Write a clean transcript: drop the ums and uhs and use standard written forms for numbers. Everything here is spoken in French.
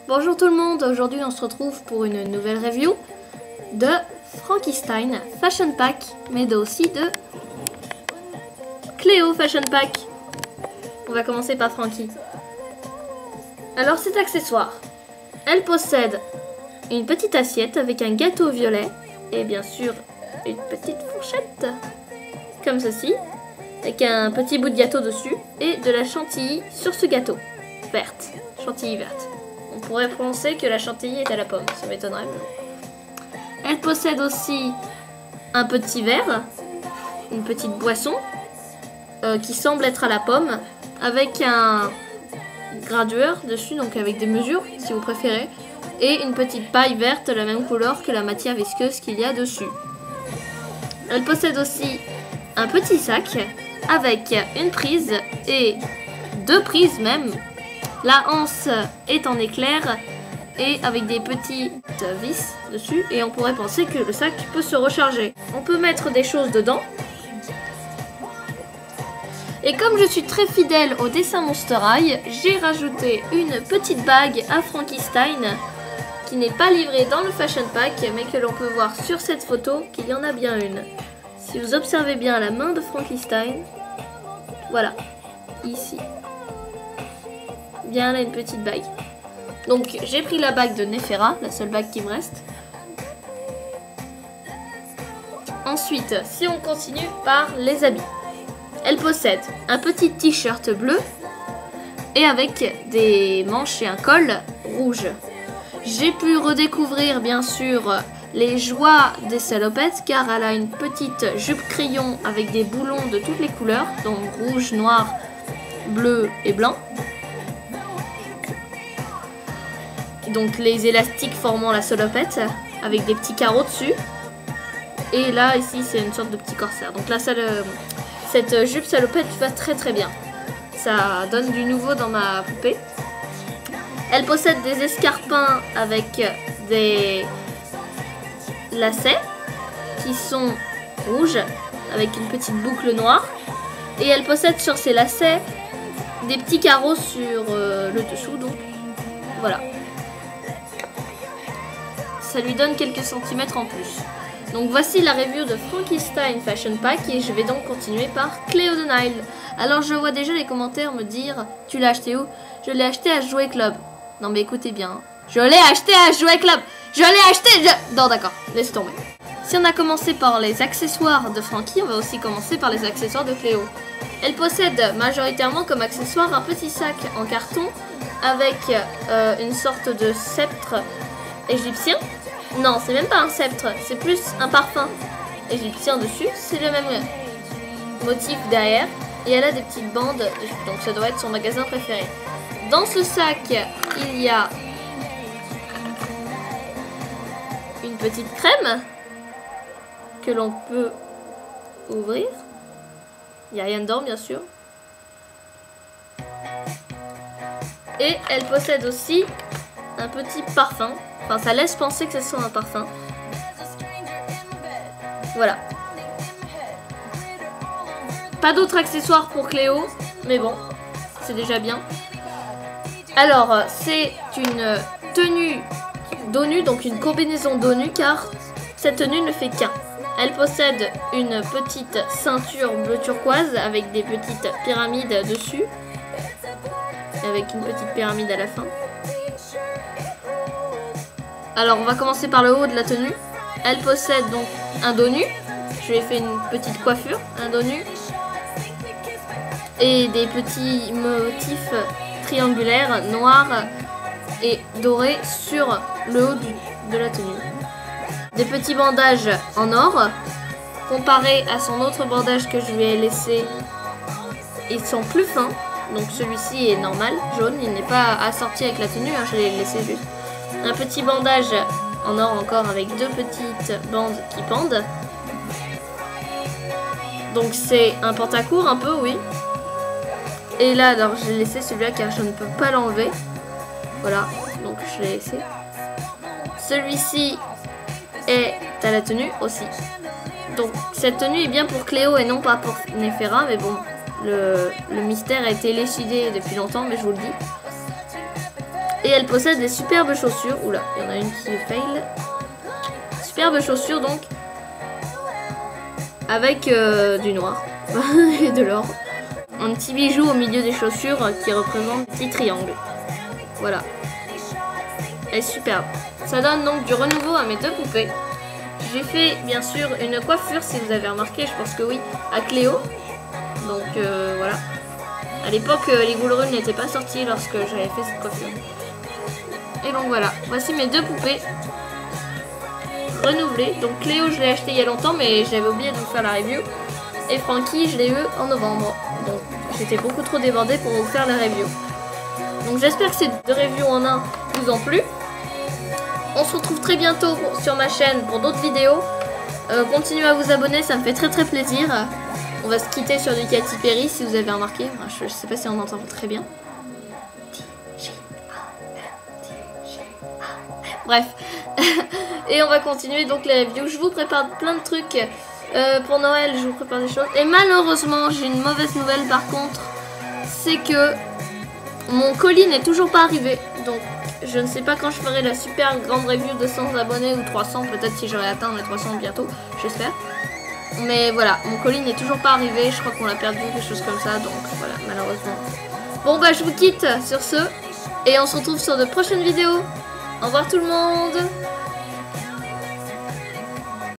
Bonjour tout le monde, aujourd'hui on se retrouve pour une nouvelle review de Frankenstein Fashion Pack, mais aussi de Cléo Fashion Pack. On va commencer par Frankie. Alors cet accessoire, elle possède une petite assiette avec un gâteau violet et bien sûr une petite fourchette, comme ceci, avec un petit bout de gâteau dessus et de la chantilly sur ce gâteau, verte, chantilly verte. On pourrait penser que la chantilly est à la pomme, ça m'étonnerait. Elle possède aussi un petit verre, une petite boisson qui semble être à la pomme, avec un gradueur dessus, donc avec des mesures si vous préférez, et une petite paille verte de la même couleur que la matière visqueuse qu'il y a dessus. Elle possède aussi un petit sac avec une prise et deux prises même. La anse est en éclair et avec des petites vis dessus, et on pourrait penser que le sac peut se recharger. On peut mettre des choses dedans. Et comme je suis très fidèle au dessin Monster High, j'ai rajouté une petite bague à Frankenstein qui n'est pas livrée dans le Fashion Pack, mais que l'on peut voir sur cette photo qu'il y en a bien une. Si vous observez bien la main de Frankenstein, voilà, ici. Bien là, une petite bague. Donc j'ai pris la bague de Nefera, la seule bague qui me reste. Ensuite, si on continue par les habits. Elle possède un petit t-shirt bleu et avec des manches et un col rouge. J'ai pu redécouvrir bien sûr les joies des salopettes, car elle a une petite jupe crayon avec des boulons de toutes les couleurs, donc rouge, noir, bleu et blanc. Donc les élastiques formant la salopette avec des petits carreaux dessus. Et là ici c'est une sorte de petit corsaire. Donc là cette jupe salopette va très très bien. Ça donne du nouveau dans ma poupée. Elle possède des escarpins avec des lacets qui sont rouges avec une petite boucle noire. Et elle possède sur ces lacets des petits carreaux sur le dessous. Donc voilà. Ça lui donne quelques centimètres en plus. Donc voici la review de Frankenstein Fashion Pack et je vais donc continuer par Cléo de Nile. Alors je vois déjà les commentaires me dire « Tu l'as acheté où ?» Je l'ai acheté à Jouet Club. Non mais écoutez bien. Je l'ai acheté à Jouet Club. Je l'ai acheté Non d'accord, laisse tomber. Si on a commencé par les accessoires de Frankie, on va aussi commencer par les accessoires de Cléo. Elle possède majoritairement comme accessoire un petit sac en carton avec une sorte de sceptre égyptien. Non, c'est même pas un sceptre, c'est plus un parfum égyptien dessus. C'est le même motif derrière. Et elle a des petites bandes dessus, donc ça doit être son magasin préféré. Dans ce sac, il y a une petite crème que l'on peut ouvrir. Il n'y a rien dedans, bien sûr. Et elle possède aussi un petit parfum. Enfin, ça laisse penser que ce soit un parfum. Voilà. Pas d'autres accessoires pour Cléo, mais bon, c'est déjà bien. Alors, c'est une tenue dos nu, donc une combinaison dos nu, car cette tenue ne fait qu'un. Elle possède une petite ceinture bleu turquoise avec des petites pyramides dessus, avec une petite pyramide à la fin. Alors on va commencer par le haut de la tenue. Elle possède donc un dos nu. Je lui ai fait une petite coiffure, un dos nu. Et des petits motifs triangulaires, noirs et dorés sur le haut de la tenue. Des petits bandages en or. Comparé à son autre bandage que je lui ai laissé, ils sont plus fins. Donc celui-ci est normal, jaune. Il n'est pas assorti avec la tenue, hein, je l'ai laissé juste. Un petit bandage en or encore avec deux petites bandes qui pendent. Donc c'est un pantacourt un peu, oui. Et là, alors j'ai laissé celui-là car je ne peux pas l'enlever. Voilà, donc je l'ai laissé. Celui-ci est à la tenue aussi. Donc cette tenue est bien pour Cléo et non pas pour Nefera, mais bon, le mystère a été élucidé depuis longtemps, mais je vous le dis. Et elle possède des superbes chaussures. Oula, il y en a une qui fail. Superbes chaussures donc. Avec du noir et de l'or. Un petit bijou au milieu des chaussures qui représente un petit triangle. Voilà. Elle est superbe. Ça donne donc du renouveau à mes deux poupées. J'ai fait bien sûr une coiffure, si vous avez remarqué, je pense que oui, à Cléo. Donc voilà. À l'époque, les Goulereunes n'étaient pas sortis lorsque j'avais fait cette coiffure. Et donc voilà, voici mes deux poupées renouvelées. Donc Cléo, je l'ai acheté il y a longtemps, mais j'avais oublié de vous faire la review. Et Frankie, je l'ai eu en novembre. Donc j'étais beaucoup trop débordée pour vous faire la review. Donc j'espère que ces deux reviews en un vous ont plu. On se retrouve très bientôt sur ma chaîne pour d'autres vidéos. Continuez à vous abonner, ça me fait très plaisir. On va se quitter sur du Katy Perry si vous avez remarqué. Enfin, je sais pas si on entend très bien. Bref. Et on va continuer donc les reviews. Je vous prépare plein de trucs. Pour Noël, je vous prépare des choses. Et malheureusement, j'ai une mauvaise nouvelle par contre. C'est que mon colis n'est toujours pas arrivé. Donc je ne sais pas quand je ferai la super grande review de 100 abonnés ou 300. Peut-être si j'aurai atteint les 300 bientôt. J'espère. Mais voilà, mon colis n'est toujours pas arrivé. Je crois qu'on l'a perdu, quelque chose comme ça. Donc voilà, malheureusement. Bon bah je vous quitte sur ce. Et on se retrouve sur de prochaines vidéos. Au revoir tout le monde.